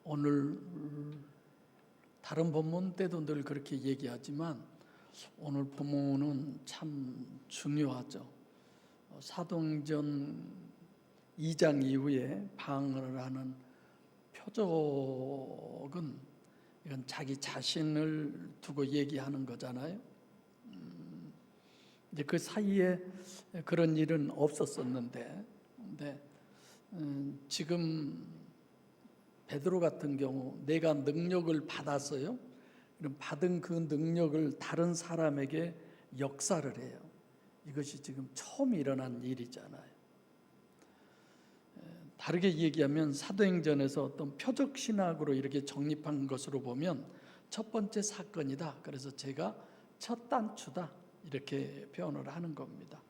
오늘 다른 본문 때도 늘 그렇게 얘기하지만 오늘 본문은 참 중요하죠. 사도행전 2장 이후에 방언을 하는 표적은 이건 자기 자신을 두고 얘기하는 거잖아요. 이제 그 사이에 그런 일은 없었었는데, 근데 지금 베드로 같은 경우 내가 능력을 받았어요. 그럼 받은 그 능력을 다른 사람에게 역사를 해요. 이것이 지금 처음 일어난 일이잖아요. 다르게 얘기하면 사도행전에서 어떤 표적 신학으로 이렇게 정립한 것으로 보면 첫 번째 사건이다. 그래서 제가 첫 단추다. 이렇게 표현을 하는 겁니다.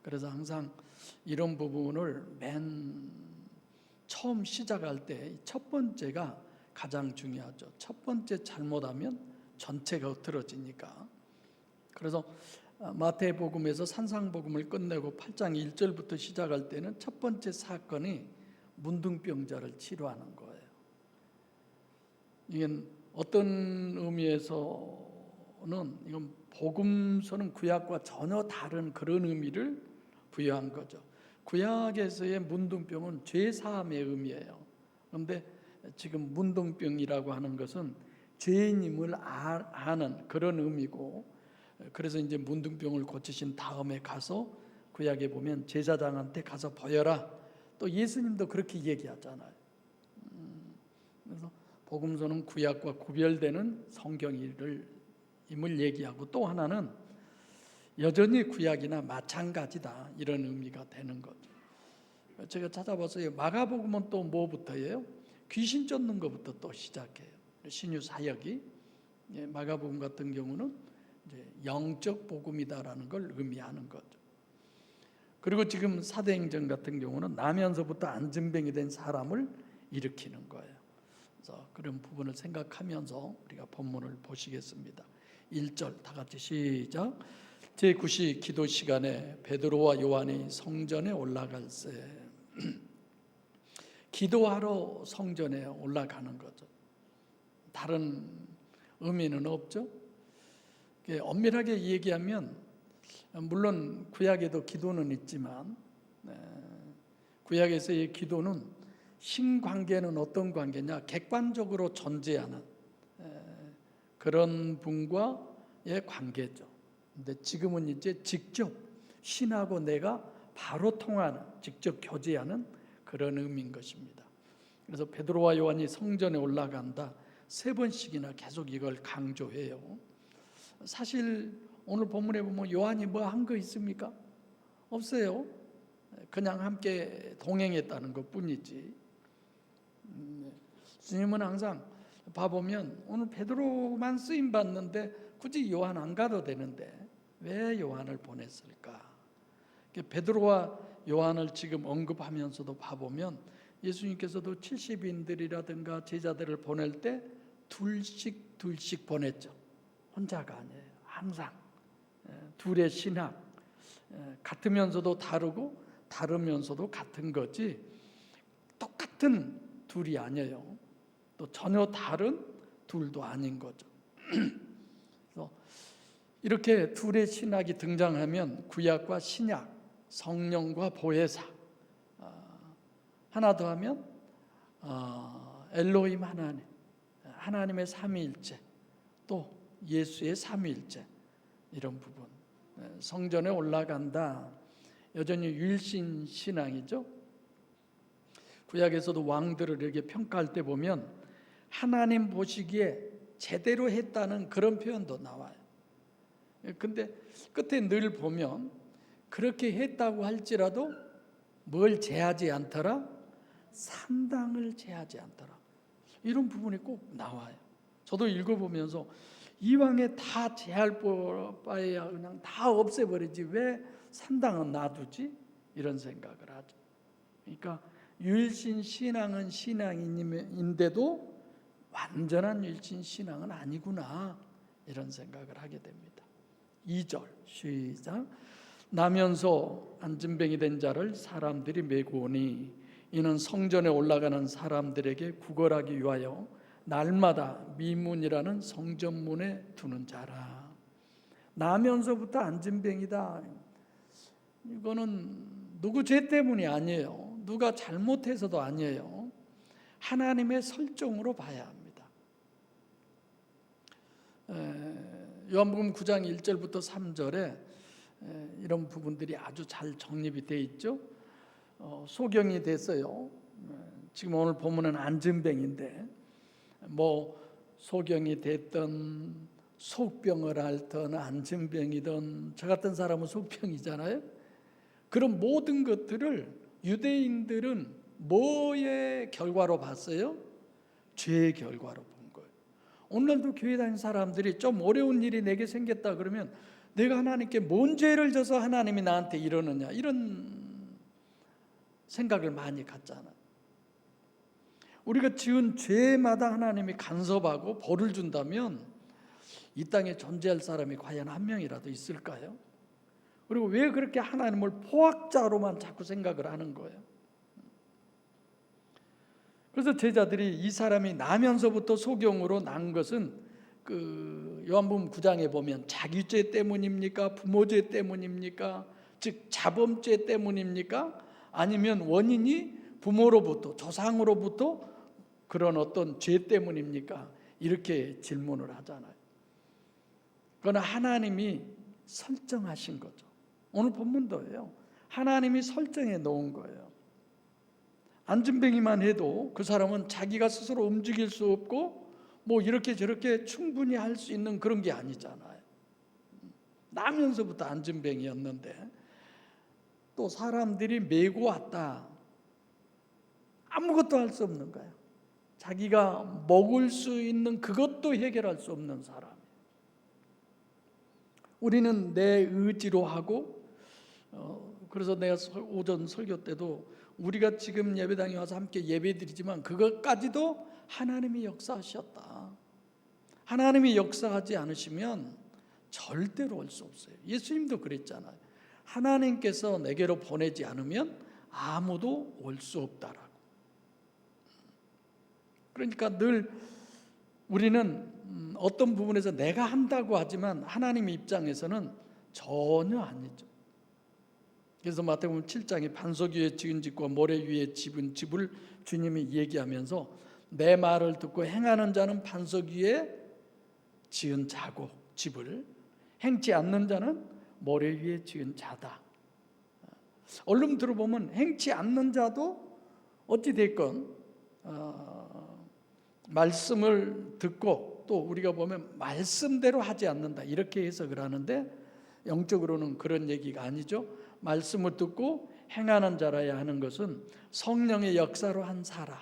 그래서 항상 이런 부분을 맨 처음 시작할 때 첫 번째가 가장 중요하죠. 첫 번째 잘못하면 전체가 흐트러지니까. 그래서 마태복음에서 산상복음을 끝내고 8장 1절부터 시작할 때는 첫 번째 사건이 문둥병자를 치료하는 거예요. 이건 어떤 의미에서는 이건 복음서는 구약과 전혀 다른 그런 의미를 부여한 거죠. 구약에서의 문둥병은 죄 사함의 의미예요. 그런데 지금 문둥병이라고 하는 것은 죄인임을 아는 그런 의미고, 그래서 이제 문둥병을 고치신 다음에 가서 구약에 보면 제사장한테 가서 보여라. 또 예수님도 그렇게 얘기하잖아요. 그래서 복음서는 구약과 구별되는 성경임을 얘기하고, 또 하나는 여전히 구약이나 마찬가지다 이런 의미가 되는 거죠. 제가 찾아봤어요. 마가복음은 또 뭐부터예요? 귀신 쫓는 것부터 또 시작해요. 신유 사역이. 마가복음 같은 경우는 이제 영적 복음이다라는 걸 의미하는 거죠. 그리고 지금 사도행전 같은 경우는 나면서부터 안진병이 된 사람을 일으키는 거예요. 그래서 그런 부분을 생각하면서 우리가 본문을 보시겠습니다. 1절 다 같이 시작. 제9시 기도 시간에 베드로와 요한이 성전에 올라갈새. 기도하러 성전에 올라가는 거죠. 다른 의미는 없죠. 엄밀하게 얘기하면 물론 구약에도 기도는 있지만 구약에서의 기도는 신관계는 어떤 관계냐? 객관적으로 존재하는 그런 분과의 관계죠. 근데 지금은 이제 직접 신하고 내가 바로 통하는, 직접 교제하는 그런 의미인 것입니다. 그래서 베드로와 요한이 성전에 올라간다 3번씩이나 계속 이걸 강조해요. 사실 오늘 본문에 보면 요한이 뭐 한 거 있습니까? 없어요. 그냥 함께 동행했다는 것 뿐이지. 주님은 항상 봐보면 오늘 베드로만 쓰임 받는데 굳이 요한 안 가도 되는데 왜 요한을 보냈을까? 베드로와 요한을 지금 언급하면서도 봐보면 예수님께서도 70인들이라든가 제자들을 보낼 때 둘씩 보냈죠. 혼자가 아니에요. 항상 둘의 신학, 같으면서도 다르고 다르면서도 같은 거지 똑같은 둘이 아니에요. 또 전혀 다른 둘도 아닌 거죠. 그래서 이렇게 둘의 신학이 등장하면 구약과 신약, 성령과 보혜사, 하나 더 하면 엘로힘 하나님, 하나님의 삼위일체, 또 예수의 삼위일체, 이런 부분. 성전에 올라간다. 여전히 유일신 신앙이죠. 구약에서도 왕들을 이렇게 평가할 때 보면 하나님 보시기에 제대로 했다는 그런 표현도 나와요. 근데 끝에 늘 보면 그렇게 했다고 할지라도 뭘 제하지 않더라? 산당을 제하지 않더라. 이런 부분이 꼭 나와요. 저도 읽어보면서 이왕에 다 제할 바에야 그냥 다 없애버리지 왜 산당은 놔두지? 이런 생각을 하죠. 그러니까 유일신 신앙은 신앙인데도 완전한 유일신 신앙은 아니구나 이런 생각을 하게 됩니다. 2절 시작. 나면서 안진병이 된 자를 사람들이 메고 오니 이는 성전에 올라가는 사람들에게 구걸하기 위하여 날마다 미문이라는 성전문에 두는 자라. 나면서부터 안진뱅이다. 이거는 누구 죄 때문이 아니에요. 누가 잘못해서도 아니에요. 하나님의 설정으로 봐야 합니다. 요한복음 9장 1절부터 3절에 이런 부분들이 아주 잘 정립이 되어 있죠. 소경이 됐어요. 지금 오늘 본문은 안진뱅인데 뭐 소경이 됐던 속병을 앓던 안진뱅이든 저 같은 사람은 속병이잖아요. 그런 모든 것들을 유대인들은 뭐의 결과로 봤어요? 죄의 결과로 본 거예요. 오늘도 교회 다니는 사람들이 좀 어려운 일이 내게 생겼다 그러면 내가 하나님께 뭔 죄를 져서 하나님이 나한테 이러느냐, 이런 생각을 많이 갖잖아요. 우리가 지은 죄마다 하나님이 간섭하고 벌을 준다면 이 땅에 존재할 사람이 과연 한 명이라도 있을까요? 그리고 왜 그렇게 하나님을 포악자로만 자꾸 생각을 하는 거예요? 그래서 제자들이 이 사람이 나면서부터 소경으로 난 것은 요한복음 9장에 보면 자기 죄 때문입니까? 부모 죄 때문입니까? 즉 자범죄 때문입니까? 아니면 원인이 부모로부터 조상으로부터 그런 어떤 죄 때문입니까? 이렇게 질문을 하잖아요. 그건 하나님이 설정하신 거죠. 오늘 본문도예요. 하나님이 설정해 놓은 거예요. 안진뱅이만 해도 그 사람은 자기가 스스로 움직일 수 없고 뭐 이렇게 저렇게 충분히 할 수 있는 그런 게 아니잖아요. 나면서부터 안진뱅이였는데 또 사람들이 메고 왔다. 아무것도 할 수 없는 거예요. 자기가 먹을 수 있는 그것도 해결할 수 없는 사람. 우리는 내 의지로 하고 그래서 내가 오전 설교 때도 우리가 지금 예배당에 와서 함께 예배드리지만 그것까지도 하나님이 역사하셨다. 하나님이 역사하지 않으시면 절대로 올 수 없어요. 예수님도 그랬잖아요. 하나님께서 내게로 보내지 않으면 아무도 올 수 없다라고. 그러니까 늘 우리는 어떤 부분에서 내가 한다고 하지만 하나님 입장에서는 전혀 아니죠. 그래서 마태복음 7장에 반석 위에 지은 집과 모래 위에 지은 집을 주님이 얘기하면서 내 말을 듣고 행하는 자는 반석 위에 지은 자고 집을 행치 않는 자는 모래 위에 지은 자다. 얼른 들어보면 행치 않는 자도 어찌 됐건 말씀을 듣고 또 우리가 보면 말씀대로 하지 않는다 이렇게 해석을 하는데 영적으로는 그런 얘기가 아니죠. 말씀을 듣고 행하는 자라야 하는 것은 성령의 역사로 한 사람,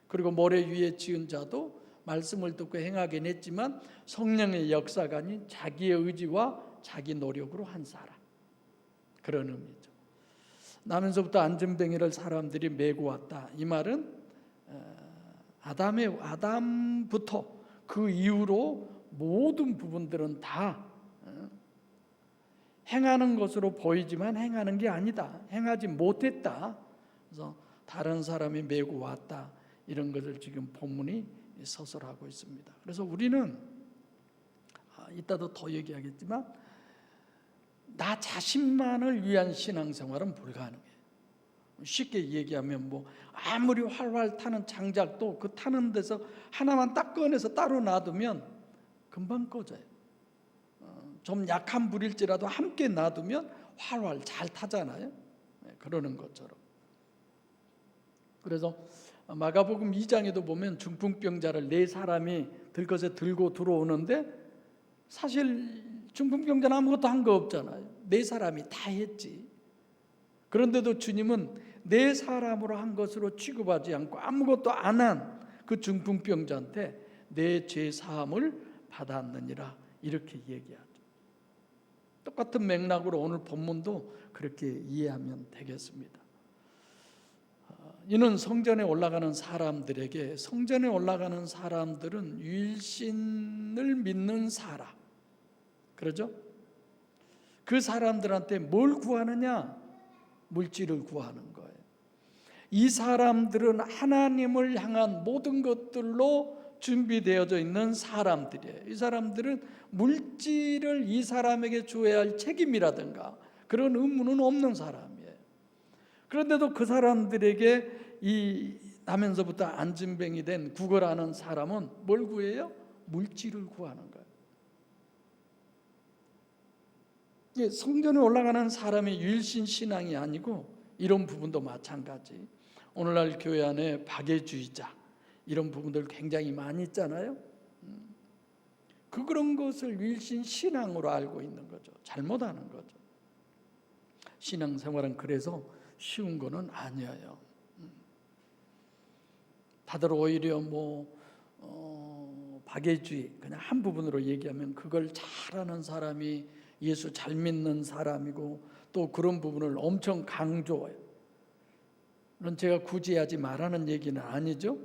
그리고 모래 위에 지은 자도 말씀을 듣고 행하긴 했지만 성령의 역사가 아닌 자기의 의지와 자기 노력으로 한 사람, 그런 의미죠. 나면서부터 안진뱅이를 사람들이 메고 왔다. 이 말은 아담부터 그 이후로 모든 부분들은 다 행하는 것으로 보이지만 행하는 게 아니다. 행하지 못했다. 그래서 다른 사람이 메고 왔다. 이런 것을 지금 본문이 서술하고 있습니다. 그래서 우리는 이따도 더 얘기하겠지만 나 자신만을 위한 신앙생활은 불가능해요. 쉽게 얘기하면 뭐 아무리 활활 타는 장작도 그 타는 데서 하나만 딱 꺼내서 따로 놔두면 금방 꺼져요. 좀 약한 불일지라도 함께 놔두면 활활 잘 타잖아요. 그러는 것처럼. 그래서 마가복음 2장에도 보면 중풍병자를 4사람이 들것에 들고 들어오는데 사실 중풍병자는 아무것도 한 거 없잖아요. 4사람이 다 했지. 그런데도 주님은 4사람으로 한 것으로 취급하지 않고 아무것도 안 한 그 중풍병자한테 내 죄 사함을 받았느니라 이렇게 얘기하죠. 똑같은 맥락으로 오늘 본문도 그렇게 이해하면 되겠습니다. 이는 성전에 올라가는 사람들에게, 성전에 올라가는 사람들은 유일신을 믿는 사람, 그러죠? 그 사람들한테 뭘 구하느냐? 물질을 구하는 거예요. 이 사람들은 하나님을 향한 모든 것들로 준비되어져 있는 사람들이에요. 이 사람들은 물질을 이 사람에게 줘야 할 책임이라든가 그런 의무는 없는 사람이에요. 그런데도 그 사람들에게 이 나면서부터 안진뱅이 된 구걸하는 사람은 뭘 구해요? 물질을 구하는 거예요. 성전에 올라가는 사람의 유일신 신앙이 아니고 이런 부분도 마찬가지. 오늘날 교회 안에 박애주의자 이런 부분들 굉장히 많이 있잖아요. 그런 것을 유일신 신앙으로 알고 있는 거죠. 잘못하는 거죠. 신앙생활은 그래서 쉬운 거는 아니에요. 다들 오히려 박애주의 그냥 한 부분으로 얘기하면 그걸 잘하는 사람이 예수 잘 믿는 사람이고 또 그런 부분을 엄청 강조해요. 그건 제가 굳이 하지 말라는 얘기는 아니죠.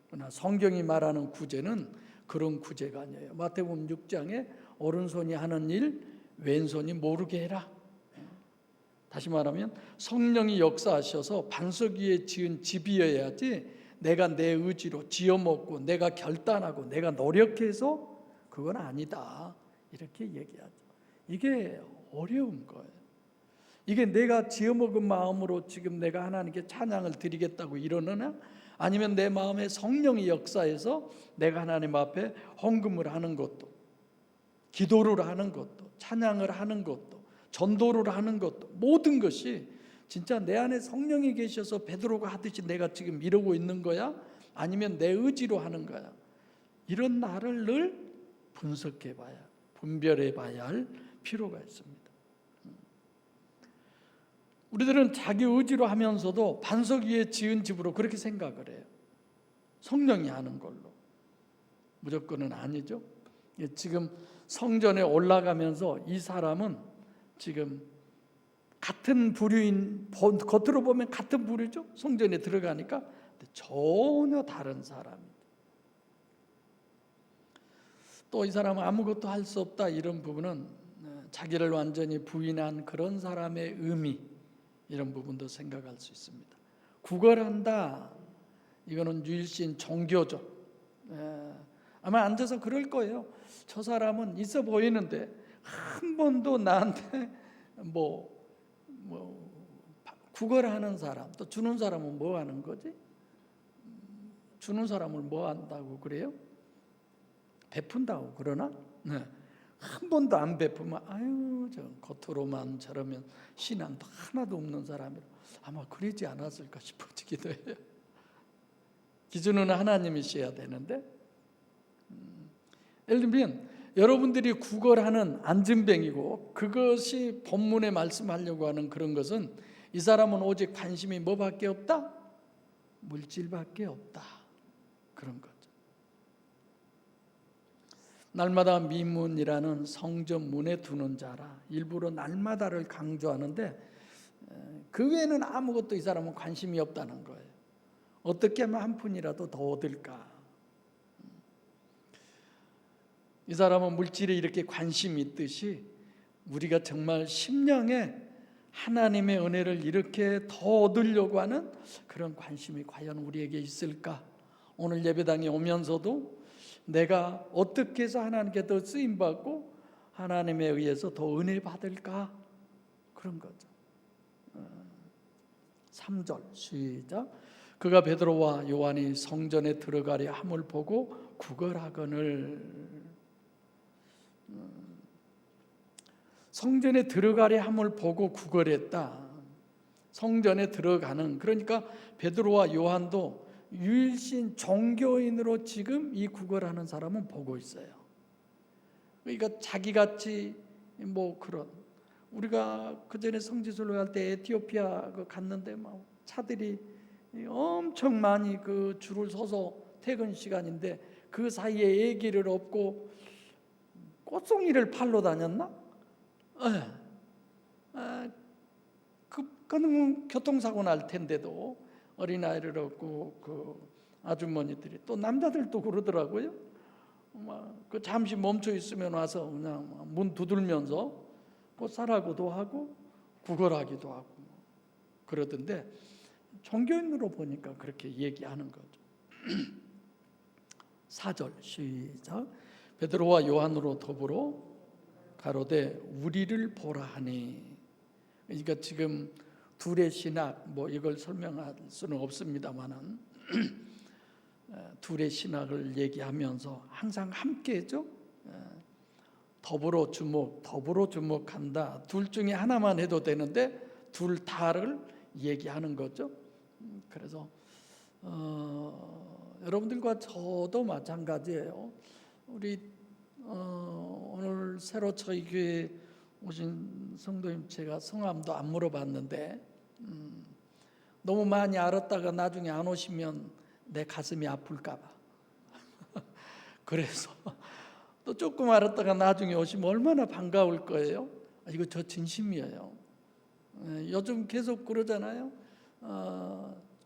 그러나 성경이 말하는 구제는 그런 구제가 아니에요. 마태복음 6장에 오른손이 하는 일 왼손이 모르게 해라. 다시 말하면 성령이 역사하셔서 반석 위에 지은 집이어야지 내가 내 의지로 지어먹고 내가 결단하고 내가 노력해서 그건 아니다. 이렇게 얘기하죠. 이게 어려운 거예요. 이게 내가 지어먹은 마음으로 지금 내가 하나님께 찬양을 드리겠다고 이러느냐? 아니면 내 마음에 성령이 역사해서 내가 하나님 앞에 헌금을 하는 것도 기도를 하는 것도 찬양을 하는 것도 전도를 하는 것도 모든 것이 진짜 내 안에 성령이 계셔서 베드로가 하듯이 내가 지금 이러고 있는 거야? 아니면 내 의지로 하는 거야? 이런 나를 늘 분석해 봐야 분별해 봐야 할 필요가 있습니다. 우리들은 자기 의지로 하면서도 반석 위에 지은 집으로 그렇게 생각을 해요. 성령이 하는 걸로. 무조건은 아니죠. 지금 성전에 올라가면서 이 사람은 지금 같은 부류인, 겉으로 보면 같은 부류죠. 성전에 들어가니까 전혀 다른 사람입니다. 또 이 사람은 아무것도 할 수 없다 이런 부분은 자기를 완전히 부인한 그런 사람의 의미 이런 부분도 생각할 수 있습니다. 구걸한다 이거는 유일신 종교죠. 아마 앉아서 그럴 거예요. 저 사람은 있어 보이는데 한 번도 나한테 구걸하는 사람 또 주는 사람은 뭐 하는 거지? 주는 사람을 뭐 한다고 그래요? 베푼다고 그러나? 네. 한 번도 안 베푸면 아유 저 겉으로만 저러면 신앙도 하나도 없는 사람이라 아마 그러지 않았을까 싶어지기도 해요. 기준은 하나님이셔야 되는데 예를 들면 여러분들이 구걸하는 안진뱅이고 그것이 본문에 말씀하려고 하는 그런 것은 이 사람은 오직 관심이 뭐밖에 없다? 물질밖에 없다. 그런 거죠. 날마다 미문이라는 성전 문에 두는 자라 일부러 날마다를 강조하는데 그 외에는 아무것도 이 사람은 관심이 없다는 거예요. 어떻게 하면 한 푼이라도 더 얻을까? 이 사람은 물질에 이렇게 관심이 있듯이 우리가 정말 심령에 하나님의 은혜를 이렇게 더 얻으려고 하는 그런 관심이 과연 우리에게 있을까? 오늘 예배당에 오면서도 내가 어떻게 해서 하나님께 더 쓰임받고 하나님에 의해서 더 은혜 받을까? 그런 거죠. 3절 시작. 그가 베드로와 요한이 성전에 들어가려 함을 보고 구걸하거늘. 성전에 들어가려 함을 보고 구걸했다. 성전에 들어가는, 그러니까 베드로와 요한도 유일신 종교인으로 지금 이 구걸하는 사람은 보고 있어요. 그러니까 자기같이 그런, 우리가 그 전에 성지순례 할 때 에티오피아 갔는데 막 차들이 엄청 많이 그 줄을 서서 퇴근 시간인데 그 사이에 애기를 업고 꽃송이를 팔러 다녔나? 그는 교통사고 날 텐데도 어린아이를 업고 그 아주머니들이 또 남자들도 그러더라고요. 그 잠시 멈춰 있으면 와서 그냥 문 두들면서 꽃사라고도 하고 구걸하기도 하고 그러던데 종교인으로 보니까 그렇게 얘기하는 거죠. 4절 시작. 베드로와 요한으로 더불어 가로되 우리를 보라 하니. 그러니까 지금 둘의 신학 이걸 설명할 수는 없습니다만은 둘의 신학을 얘기하면서 항상 함께죠. 더불어 주목한다. 둘 중에 하나만 해도 되는데 둘 다를 얘기하는 거죠. 그래서 여러분들과 저도 마찬가지예요. 우리 오늘 새로 저희 교회 오신 성도님 제가 성함도 안 물어봤는데 너무 많이 알았다가 나중에 안 오시면 내 가슴이 아플까 봐 그래서 또 조금 알았다가 나중에 오시면 얼마나 반가울 거예요. 이거 저 진심이에요. 요즘 계속 그러잖아요.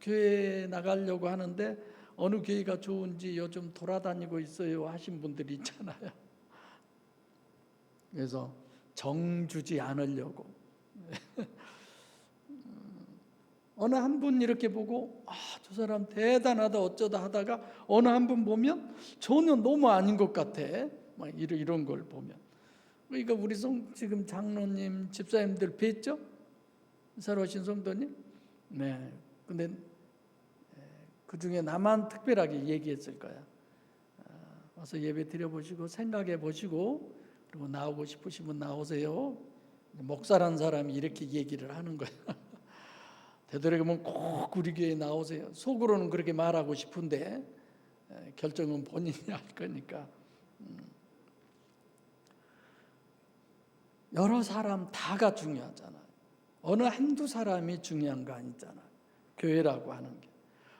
교회 나가려고 하는데 어느 교회가 좋은지 요즘 돌아다니고 있어요 하신 분들이 있잖아요. 그래서 정 주지 않으려고 어느 한 분 이렇게 보고 저 사람 대단하다 어쩌다 하다가 어느 한 분 보면 전혀 너무 아닌 것 같아. 막 이런 걸 보면 그러니까 우리 지금 장로님 집사님들 뵀죠? 새로 오신 성도님? 네. 근데 그 중에 나만 특별하게 얘기했을 거야. 와서 예배 드려보시고 생각해 보시고 그리고 나오고 싶으시면 나오세요. 목사란 사람이 이렇게 얘기를 하는 거야. 되도록이면 꼭 우리 교회에 나오세요. 속으로는 그렇게 말하고 싶은데 결정은 본인이 할 거니까. 여러 사람 다가 중요하잖아요. 어느 한두 사람이 중요한 거 아니잖아요. 교회라고 하는 게.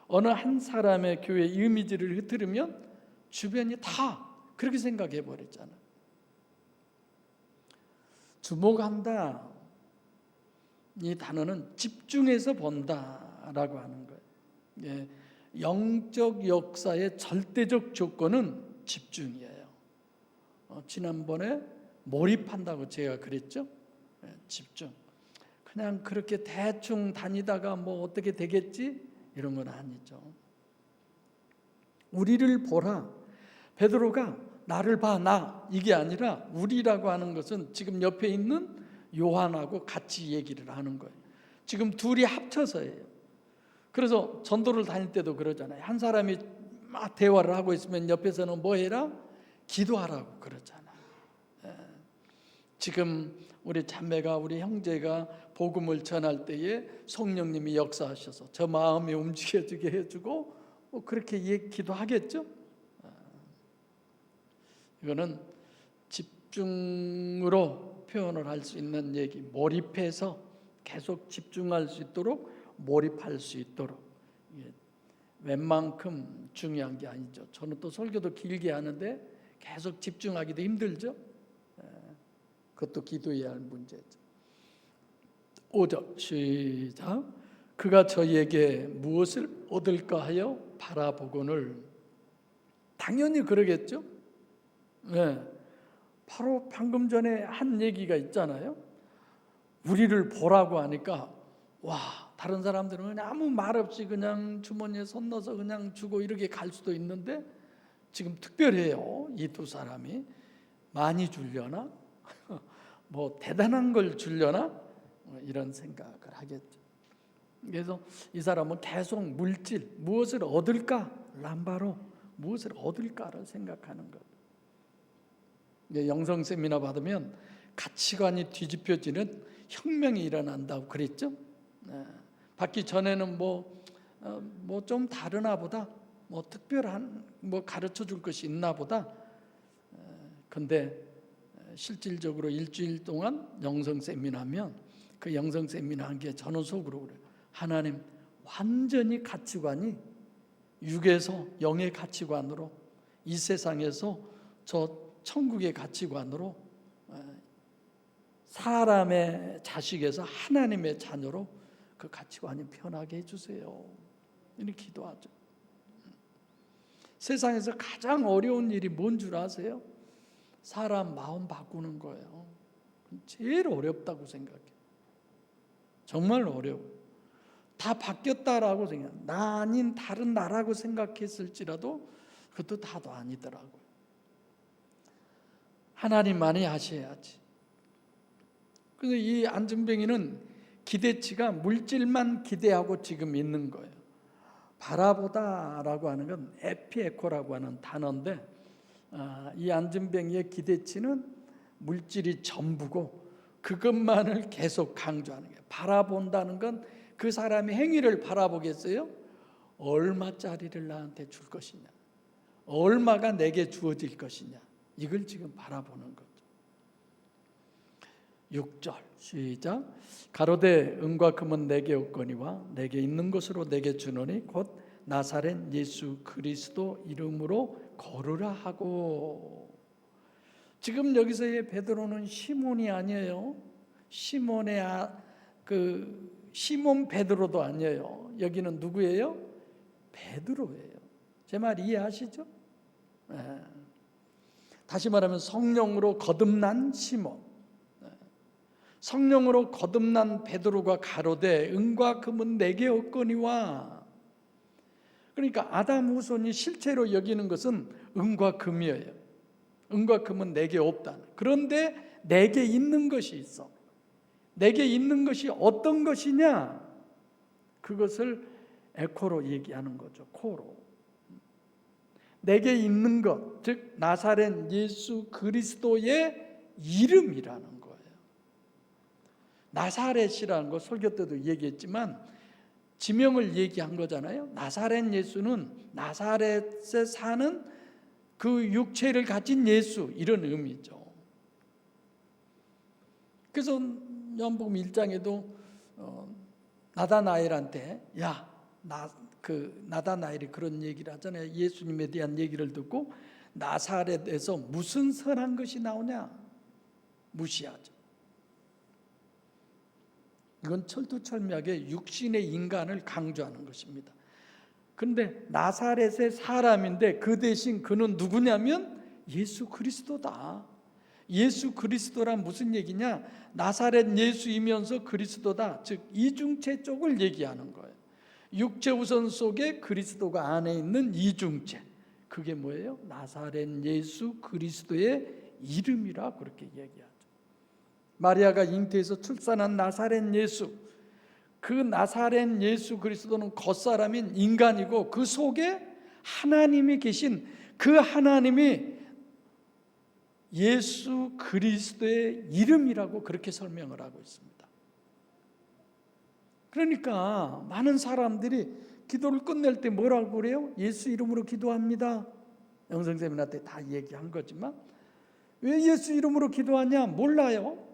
어느 한 사람의 교회 이미지를 흐트르면 주변이 다 그렇게 생각해 버렸잖아요. 주목한다. 이 단어는 집중해서 본다라고 하는 거예요. 예, 영적 역사의 절대적 조건은 집중이에요. 지난번에 몰입한다고 제가 그랬죠. 집중. 그냥 그렇게 대충 다니다가 어떻게 되겠지? 이런 건 아니죠. 우리를 보라. 베드로가 나를 봐, 나 이게 아니라 우리라고 하는 것은 지금 옆에 있는 요한하고 같이 얘기를 하는 거예요. 지금 둘이 합쳐서예요. 그래서 전도를 다닐 때도 그러잖아요. 한 사람이 막 대화를 하고 있으면 옆에서는 뭐 해라? 기도하라고 그러잖아요. 지금 우리 자매가 우리 형제가 복음을 전할 때에 성령님이 역사하셔서 저 마음이 움직여지게 해주고 그렇게 기도하겠죠. 이거는 집중으로 표현을 할 수 있는 얘기. 몰입해서 계속 집중할 수 있도록 몰입할 수 있도록. 웬만큼 중요한 게 아니죠. 저는 또 설교도 길게 하는데 계속 집중하기도 힘들죠. 그것도 기도해야 할 문제죠. 5절 시작. 그가 저희에게 무엇을 얻을까 하여 바라보거늘. 당연히 그러겠죠. 네. 바로 방금 전에 한 얘기가 있잖아요. 우리를 보라고 하니까 다른 사람들은 그냥 아무 말 없이 그냥 주머니에 손 넣어서 그냥 주고 이렇게 갈 수도 있는데 지금 특별해요. 이 두 사람이 많이 주려나? 대단한 걸 주려나? 이런 생각을 하겠죠. 그래서 이 사람은 계속 물질, 무엇을 얻을까? 람바로 무엇을 얻을까를 생각하는 것. 영성 세미나 받으면 가치관이 뒤집혀지는 혁명이 일어난다고 그랬죠. 받기 전에는 좀 다르나 보다, 특별한 가르쳐 줄 것이 있나 보다. 근데 실질적으로 일주일 동안 영성 세미나면 그 영성 세미나 한 게 저는 속으로 그래요. 하나님 완전히 가치관이 육에서 영의 가치관으로 이 세상에서 저 천국의 가치관으로 사람의 자식에서 하나님의 자녀로 그 가치관이 변하게 해주세요. 이렇게 기도하죠. 세상에서 가장 어려운 일이 뭔 줄 아세요? 사람 마음 바꾸는 거예요. 제일 어렵다고 생각해요. 정말 어려워. 다 바뀌었다라고 나 아닌 다른 나라고 생각했을지라도 그것도 다도 아니더라고요. 하나님만이 하셔야지. 그래서 이 안진뱅이는 기대치가 물질만 기대하고 지금 있는 거예요. 바라보다라고 하는 건 에피에코라고 하는 단어인데, 이 안진뱅이의 기대치는 물질이 전부고 그것만을 계속 강조하는 거예요. 바라본다는 건 그 사람의 행위를 바라보겠어요? 얼마짜리를 나한테 줄 것이냐, 얼마가 내게 주어질 것이냐, 이걸 지금 바라보는 거죠. 6절 시작. 가로되 은과 금은 내게 없거니와 내게 있는 것으로 내게 주노니 곧 나사렛 예수 그리스도 이름으로 걸으라 하고. 지금 여기서의 베드로는 시몬이 아니에요. 시몬 베드로도 아니에요. 여기는 누구예요? 베드로예요. 제 말 이해하시죠? 네. 다시 말하면 성령으로 거듭난 시몬, 성령으로 거듭난 베드로가 가로되 은과 금은 내게 없거니와. 그러니까 아담 후손이 실제로 여기는 것은 은과 금이에요. 은과 금은 내게 없다. 그런데 내게 있는 것이 있어. 내게 있는 것이 어떤 것이냐? 그것을 에코로 얘기하는 거죠. 코로. 내게 있는 것, 즉 나사렛 예수 그리스도의 이름이라는 거예요. 나사렛이라는 거 설교 때도 얘기했지만 지명을 얘기한 거잖아요. 나사렛 예수는 나사렛에 사는 그 육체를 가진 예수, 이런 의미죠. 그래서 요한복음 1장에도 나다나엘한테 나다나엘이 그런 얘기를 하잖아요. 예수님에 대한 얘기를 듣고 나사렛에서 무슨 선한 것이 나오냐? 무시하죠. 이건 철두철미하게 육신의 인간을 강조하는 것입니다. 그런데 나사렛의 사람인데 그 대신 그는 누구냐면 예수 그리스도다. 예수 그리스도란 무슨 얘기냐? 나사렛 예수이면서 그리스도다. 즉 이중체 쪽을 얘기하는 거예요. 육체 우선 속에 그리스도가 안에 있는 이중체. 그게 뭐예요? 나사렛 예수 그리스도의 이름이라 그렇게 얘기하죠. 마리아가 잉태해서 출산한 나사렛 예수, 그 나사렛 예수 그리스도는 겉사람인 인간이고 그 속에 하나님이 계신 그 하나님이 예수 그리스도의 이름이라고 그렇게 설명을 하고 있습니다. 그러니까 많은 사람들이 기도를 끝낼 때 뭐라고 그래요? 예수 이름으로 기도합니다. 영성쌤한테 다 얘기한 거지만 왜 예수 이름으로 기도하냐? 몰라요.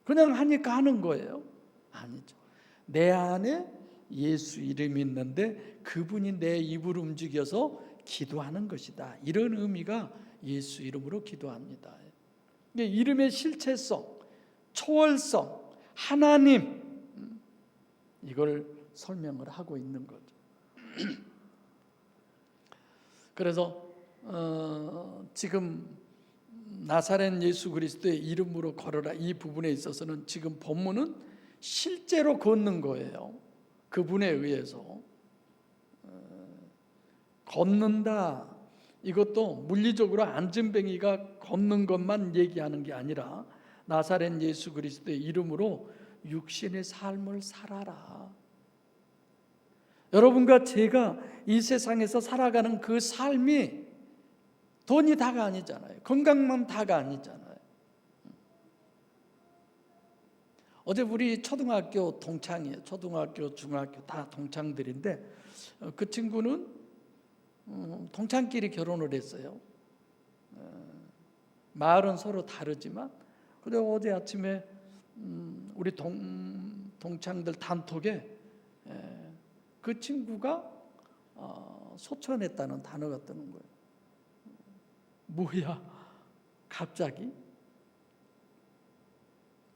그냥 하니까 하는 거예요? 아니죠. 내 안에 예수 이름이 있는데 그분이 내 입을 움직여서 기도하는 것이다. 이런 의미가 예수 이름으로 기도합니다. 이름의 실체성, 초월성, 하나님, 이걸 설명을 하고 있는 거죠. 그래서 지금 나사렛 예수 그리스도의 이름으로 걸어라, 이 부분에 있어서는 지금 본문은 실제로 걷는 거예요. 그분에 의해서 걷는다. 이것도 물리적으로 안진뱅이가 걷는 것만 얘기하는 게 아니라 나사렛 예수 그리스도의 이름으로 육신의 삶을 살아라. 여러분과 제가 이 세상에서 살아가는 그 삶이 돈이 다가 아니잖아요. 건강만 다가 아니잖아요. 어제 우리 초등학교 동창이에요. 초등학교, 중학교 다 동창들인데 그 친구는 동창끼리 결혼을 했어요. 마을은 서로 다르지만 그래서 어제 아침에 우리 동창들 단톡에 그 친구가 소천했다는 단어가 뜨는 거예요. 뭐야? 갑자기?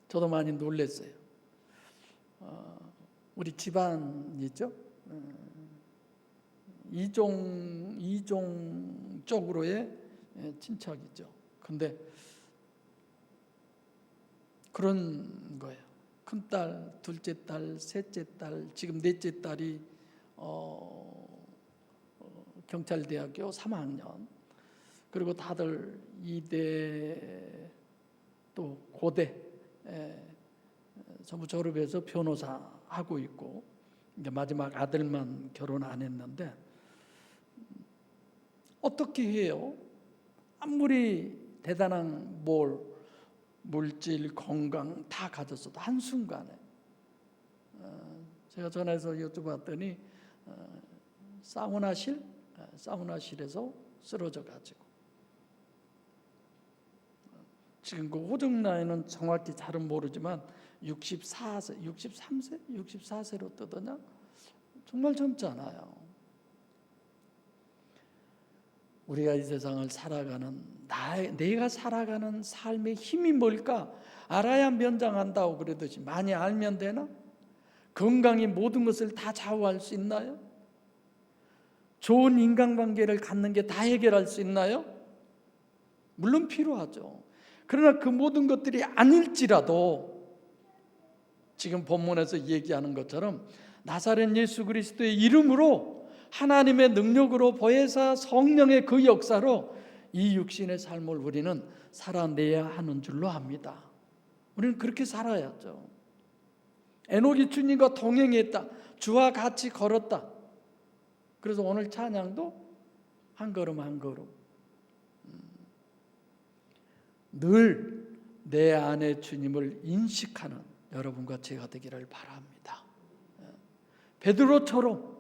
저도 많이 놀랐어요. 우리 집안이죠. 이종 쪽으로의 친척이죠. 근데 그런 거예요. 큰딸, 둘째 딸, 셋째 딸, 지금 넷째 딸이 경찰대학교 3학년. 그리고 다들 이대 또 고대 전부 졸업해서 변호사 하고 있고, 이제 마지막 아들만 결혼 안 했는데 어떻게 해요? 아무리 대단한 물질, 건강 다 가졌어도 한순간에 제가 전화해서 여쭤봤더니 사우나실에서 쓰러져 가지고 지금 그 호적 나이는 정확히 잘은 모르지만 64세, 63세, 64세로 뜨더냐? 정말 젊잖아요. 우리가 이 세상을 살아가는 내가 살아가는 삶의 힘이 뭘까 알아야 면장한다고 그러듯이 많이 알면 되나? 건강이 모든 것을 다 좌우할 수 있나요? 좋은 인간관계를 갖는 게 다 해결할 수 있나요? 물론 필요하죠. 그러나 그 모든 것들이 아닐지라도 지금 본문에서 얘기하는 것처럼 나사렛 예수 그리스도의 이름으로 하나님의 능력으로 보혜사 성령의 그 역사로 이 육신의 삶을 우리는 살아내야 하는 줄로 압니다. 우리는 그렇게 살아야죠. 에녹이 주님과 동행했다. 주와 같이 걸었다. 그래서 오늘 찬양도 한 걸음 한 걸음 늘 내 안에 주님을 인식하는 여러분과 제가 되기를 바랍니다. 베드로처럼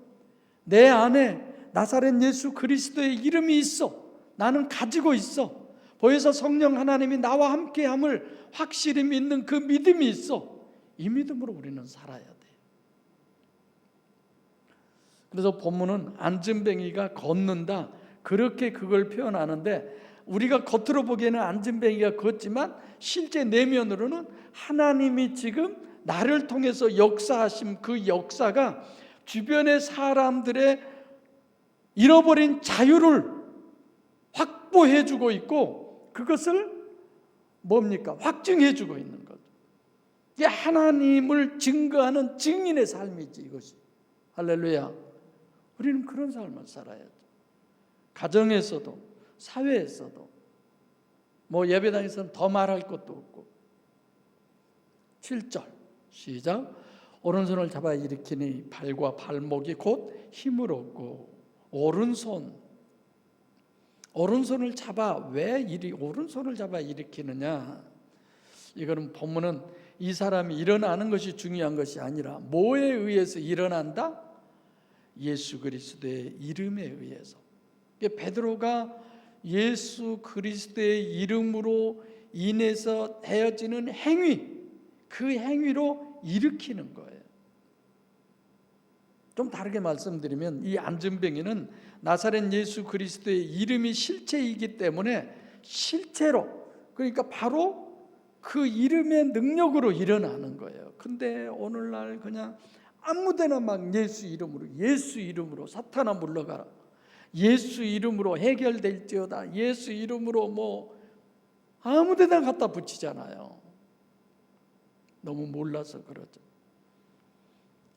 내 안에 나사렛 예수 그리스도의 이름이 있어. 나는 가지고 있어. 보혜사 성령 하나님이 나와 함께함을 확실히 믿는 그 믿음이 있어. 이 믿음으로 우리는 살아야 돼. 그래서 본문은 안진뱅이가 걷는다 그렇게 그걸 표현하는데, 우리가 겉으로 보기에는 안진뱅이가 걷지만 실제 내면으로는 하나님이 지금 나를 통해서 역사하신 그 역사가 주변의 사람들의 잃어버린 자유를 확보해주고 있고, 그것을 뭡니까? 확증해주고 있는 거죠. 이게 하나님을 증거하는 증인의 삶이지 이것이. 할렐루야. 우리는 그런 삶을 살아야죠. 가정에서도 사회에서도 예배당에서는 더 말할 것도 없고. 7절 시작. 오른손을 잡아 일으키니 발과 발목이 곧 힘을 얻고. 오른손을 잡아 왜 오른손을 잡아 일으키느냐? 이거는 본문은 이 사람이 일어나는 것이 중요한 것이 아니라 뭐에 의해서 일어난다? 예수 그리스도의 이름에 의해서. 베드로가 예수 그리스도의 이름으로 인해서 되어지는 행위, 그 행위로 일으키는 거예요. 좀 다르게 말씀드리면 이 안진뱅이는 나사렛 예수 그리스도의 이름이 실체이기 때문에 실체로, 그러니까 바로 그 이름의 능력으로 일어나는 거예요. 근데 오늘날 그냥 아무데나 막 예수 이름으로 사탄아 물러가라, 예수 이름으로 해결될지어다, 예수 이름으로 아무데나 갖다 붙이잖아요. 너무 몰라서 그러죠.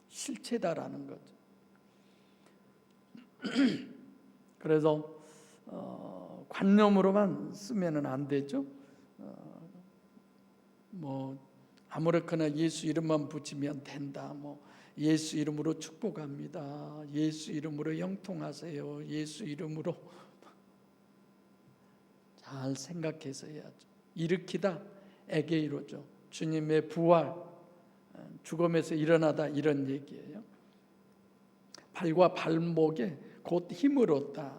실체다라는 거죠. 그래서 관념으로만 쓰면은 안 되죠. 아무렇거나 예수 이름만 붙이면 된다. 예수 이름으로 축복합니다. 예수 이름으로 형통하세요. 예수 이름으로. 잘 생각해서 해야죠. 일으키다 에게이로죠. 주님의 부활, 죽음에서 일어나다 이런 얘기예요. 발과 발목에 곧 힘을 얻다.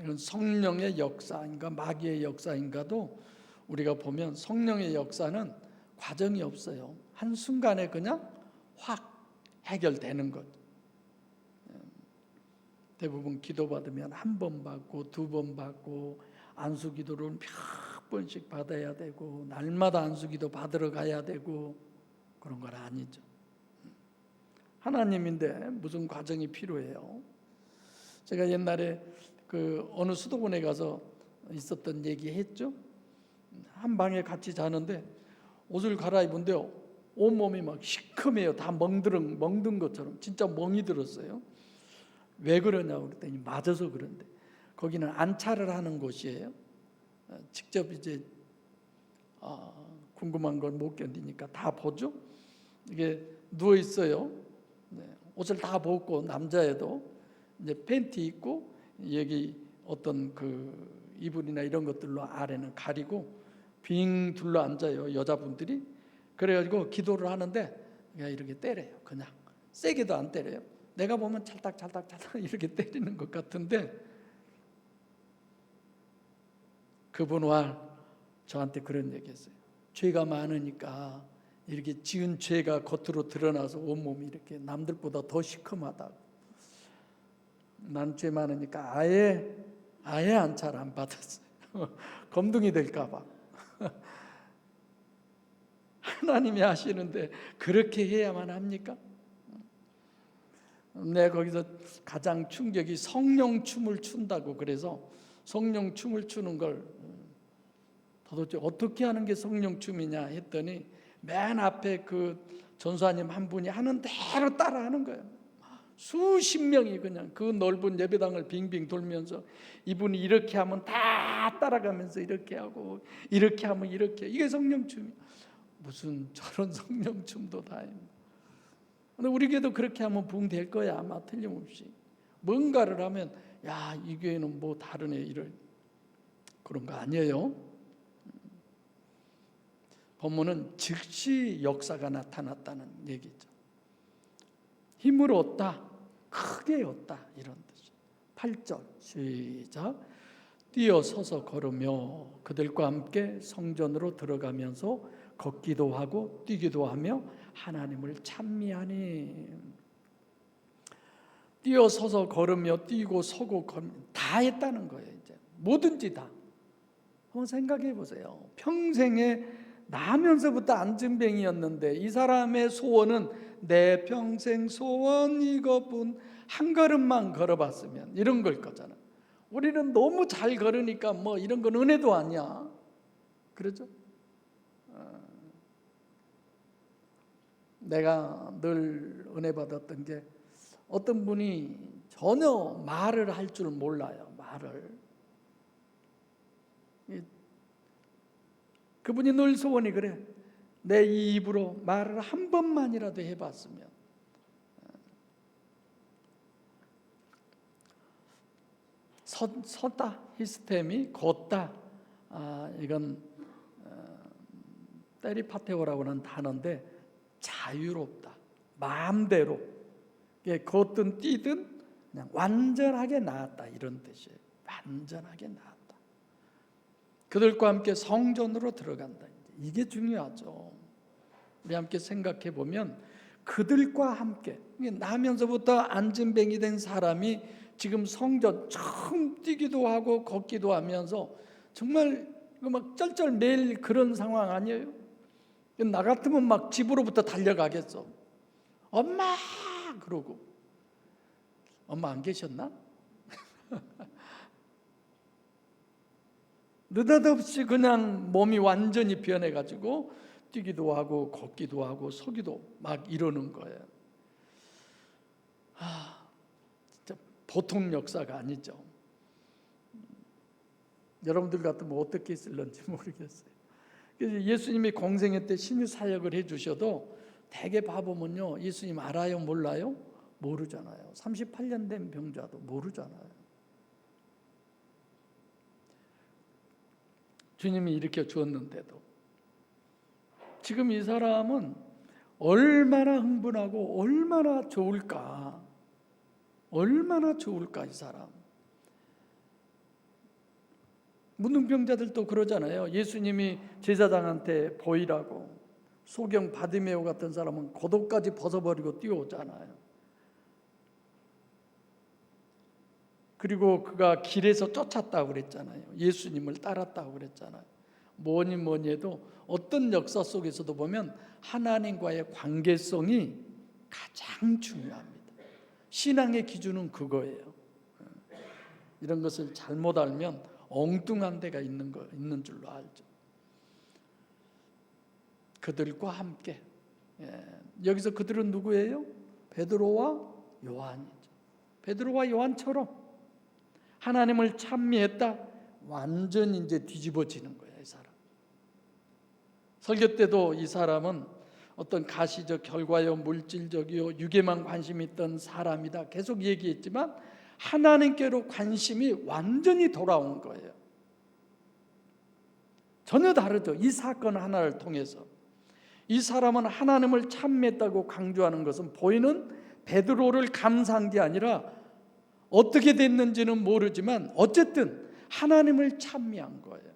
이건 성령의 역사인가 마귀의 역사인가도 우리가 보면 성령의 역사는 과정이 없어요. 한순간에 그냥 확 해결되는 것. 대부분 기도받으면 한 번 받고 두 번 받고, 안수기도를 몇 번씩 받아야 되고, 날마다 안수기도 받으러 가야 되고, 그런 건 아니죠. 하나님인데 무슨 과정이 필요해요? 제가 옛날에 어느 수도원에 가서 있었던 얘기 했죠. 한 방에 같이 자는데 옷을 갈아입은데요, 온몸이 막 시커매요. 다 멍든 것처럼 진짜 멍이 들었어요. 왜 그러냐고 그랬더니 맞아서 그런데 거기는 안차를 하는 곳이에요. 직접 이제 궁금한 걸 못 견디니까 다 보죠. 이게 누워 있어요. 네, 옷을 다 벗고 남자애도 이제 팬티 입고 여기 어떤 그 이불이나 이런 것들로 아래는 가리고 빙 둘러 앉아요. 여자분들이. 그래가지고 기도를 하는데 그냥 이렇게 때려요. 그냥 세게도 안 때려요. 내가 보면 찰딱찰딱 이렇게 때리는 것 같은데 그분 와 저한테 그런 얘기했어요. 죄가 많으니까 이렇게 지은 죄가 겉으로 드러나서 온몸이 이렇게 남들보다 더 시커하다고. 난 죄 많으니까 아예 안차를 안 받았어요. 검둥이 될까 봐. 하나님이 하시는데 그렇게 해야만 합니까? 거기서 가장 충격이 성령 춤을 춘다고. 그래서 성령 춤을 추는 걸 도대체 어떻게 하는 게 성령 춤이냐 했더니 맨 앞에 그 전사님 한 분이 하는 대로 따라하는 거예요. 수십 명이 그냥 그 넓은 예배당을 빙빙 돌면서 이분이 이렇게 하면 다 따라가면서 이렇게 하고 이렇게 하면 이렇게. 이게 성령춤이. 무슨 저런 성령춤도 다입니다. 근데 우리 교회도 그렇게 하면 붕 될 거야 아마 틀림없이. 뭔가를 하면 야, 이 교회는 뭐 다르네 이런 그런 거 아니에요. 본문은 즉시 역사가 나타났다는 얘기죠. 힘을 얻다, 크게 얻다 이런 뜻이에요. 8절 시작. 뛰어서서 걸으며 그들과 함께 성전으로 들어가면서 걷기도 하고 뛰기도 하며 하나님을 찬미하니. 뛰어서서 걸으며 뛰고 서고 다 했다는 거예요. 이제 뭐든지 다. 한번 생각해 보세요. 평생에 나면서부터 안진뱅이였는데 이 사람의 소원은 내 평생 소원 이것뿐, 한 걸음만 걸어봤으면 이런 걸 거잖아. 우리는 너무 잘 걸으니까 뭐 이런 건 은혜도 아니야. 그렇죠? 내가 늘 은혜 받았던 게 어떤 분이 전혀 말을 할 줄 몰라요. 그분이 늘 소원이 그래. 내 이 입으로 말을 한 번만이라도 해봤으면. 섰다, 히스템이 걷다. 이건 테리파테오라고 하는 단어인데 자유롭다, 마음대로 걷든 뛰든 그냥 완전하게 나았다 이런 뜻이에요. 완전하게 나았다. 그들과 함께 성전으로 들어간다. 이게 중요하죠. 우리 함께 생각해 보면 그들과 함께 나면서부터 안진뱅이 된 사람이 지금 성전 처음 뛰기도 하고 걷기도 하면서 정말 막 쩔쩔매일 그런 상황 아니에요? 나 같으면 막 집으로부터 달려가겠어. 엄마 그러고. 엄마 안 계셨나? 느닷없이 그냥 몸이 완전히 변해가지고 뛰기도 하고 걷기도 하고 서기도 막 이러는 거예요. 진짜 보통 역사가 아니죠. 여러분들 같으면 어떻게 했을런지 모르겠어요. 그래서 예수님이 공생애 때 신유 사역을 해주셔도 대개 봐보면요, 예수님 알아요 몰라요? 모르잖아요. 38년 된 병자도 모르잖아요. 주님이 일으켜 주었는데도 지금 이 사람은 얼마나 흥분하고 얼마나 좋을까, 얼마나 좋을까. 이 사람 문둥병자들도 그러잖아요. 예수님이 제사장한테 보이라고 소경 바디메오 같은 사람은 겉옷까지 벗어버리고 뛰어오잖아요. 그리고 그가 길에서 쫓았다고 그랬잖아요. 예수님을 따랐다고 그랬잖아요. 뭐니 해도 어떤 역사 속에서도 보면 하나님과의 관계성이 가장 중요합니다. 신앙의 기준은 그거예요. 이런 것을 잘못 알면 엉뚱한 데가 있는 줄로 알죠. 그들과 함께 여기서 그들은 누구예요? 베드로와 요한이죠. 베드로와 요한처럼 하나님을 찬미했다. 완전 이제 뒤집어지는 거예요, 이 사람. 설교 때도 이 사람은 어떤 가시적, 결과요, 물질적이요, 육에만 관심이 있던 사람이다 계속 얘기했지만 하나님께로 관심이 완전히 돌아온 거예요. 전혀 다르죠. 이 사건 하나를 통해서 이 사람은 하나님을 찬미했다고 강조하는 것은 보이는 베드로를 감사한 게 아니라 어떻게 됐는지는 모르지만 어쨌든 하나님을 찬미한 거예요.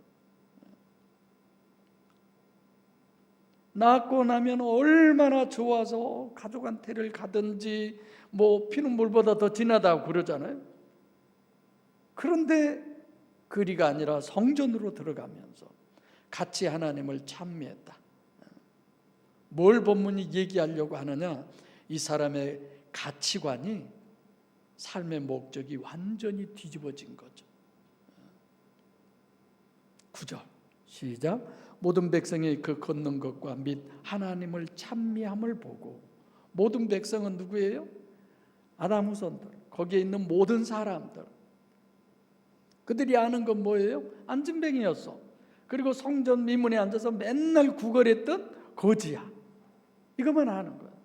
낳고 나면 얼마나 좋아서 가족한테를 가든지 뭐 피눈물보다 더 진하다고 그러잖아요. 그런데 그리가 아니라 성전으로 들어가면서 같이 하나님을 찬미했다. 뭘 본문이 얘기하려고 하느냐? 이 사람의 가치관이, 삶의 목적이 완전히 뒤집어진 거죠. 9절 시작. 모든 백성이 그 걷는 것과 및 하나님을 찬미함을 보고. 모든 백성은 누구예요? 아담 후손들, 거기에 있는 모든 사람들. 그들이 아는 건 뭐예요? 안진뱅이였어. 그리고 성전 미문에 앉아서 맨날 구걸했던 거지야. 이것만 아는 거예요.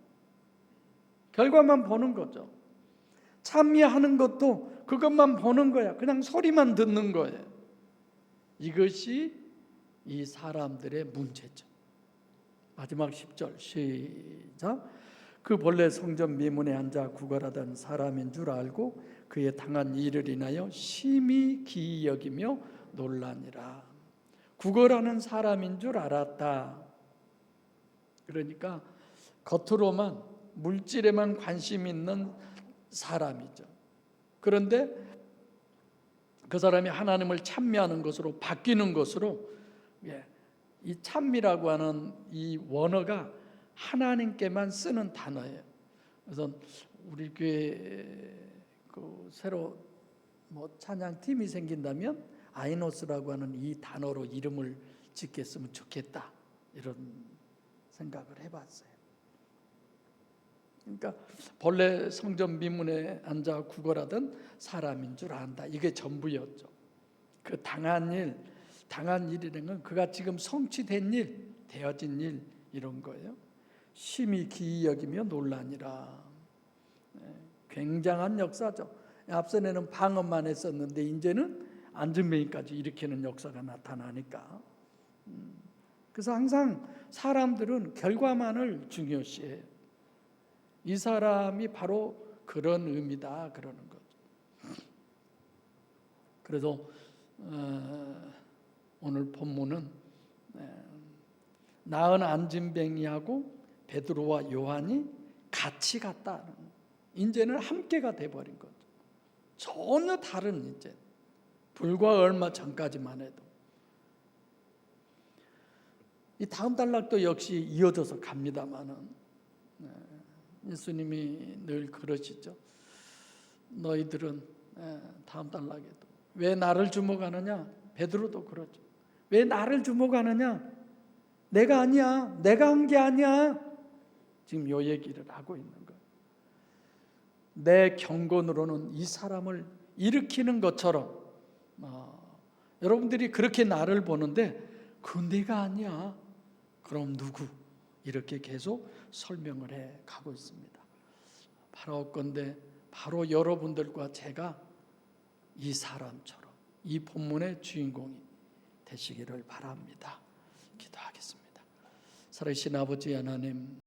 결과만 보는 거죠. 찬미하는 것도 그것만 보는 거야. 그냥 소리만 듣는 거예요. 이것이 이 사람들의 문제죠. 마지막 10절 시작. 그 본래 성전 미문에 앉아 구걸하던 사람인 줄 알고 그의 당한 일을 인하여 심히 기이 여기며 놀라니라. 구걸하는 사람인 줄 알았다. 그러니까 겉으로만 물질에만 관심 있는 사람이죠. 그런데 그 사람이 하나님을 찬미하는 것으로 바뀌는 것으로, 이 찬미라고 하는 이 원어가 하나님께만 쓰는 단어예요. 그래서 우리 교회 그 새로 뭐 찬양 팀이 생긴다면 아이노스라고 하는 이 단어로 이름을 짓겠으면 좋겠다, 이런 생각을 해봤어요. 그러니까 본래 성전 미문에 앉아 구걸하던 사람인 줄 안다. 이게 전부였죠. 그 당한 일이라는 건 그가 지금 성취된 일, 되어진 일, 이런 거예요. 심히 기이 여기며 놀라니라. 굉장한 역사죠. 앞선에는 방언만 했었는데 이제는 안진뱅이까지 일으키는 역사가 나타나니까. 그래서 항상 사람들은 결과만을 중요시해요. 이 사람이 바로 그런 의미다, 그러는 거죠. 그래서 오늘 본문은 나은 안진뱅이하고 베드로와 요한이 같이 갔다는, 이제는 함께가 돼버린 거죠. 전혀 다른, 이제 불과 얼마 전까지만 해도. 이 다음 단락도 역시 이어져서 갑니다마는 예수님이 늘 그러시죠. 너희들은, 다음 단락에도 왜 나를 주목하느냐? 베드로도 그러죠. 왜 나를 주목하느냐? 내가 아니야. 내가 한 게 아니야. 지금 요 얘기를 하고 있는 거예요. 내 경건으로는 이 사람을 일으키는 것처럼 여러분들이 그렇게 나를 보는데 그 내가 아니야. 그럼 누구? 이렇게 계속 설명을 해 가고 있습니다. 바라옵건대 바로 여러분들과 제가 이 사람처럼 이 본문의 주인공이 되시기를 바랍니다. 기도하겠습니다. 살아계신 아버지 하나님,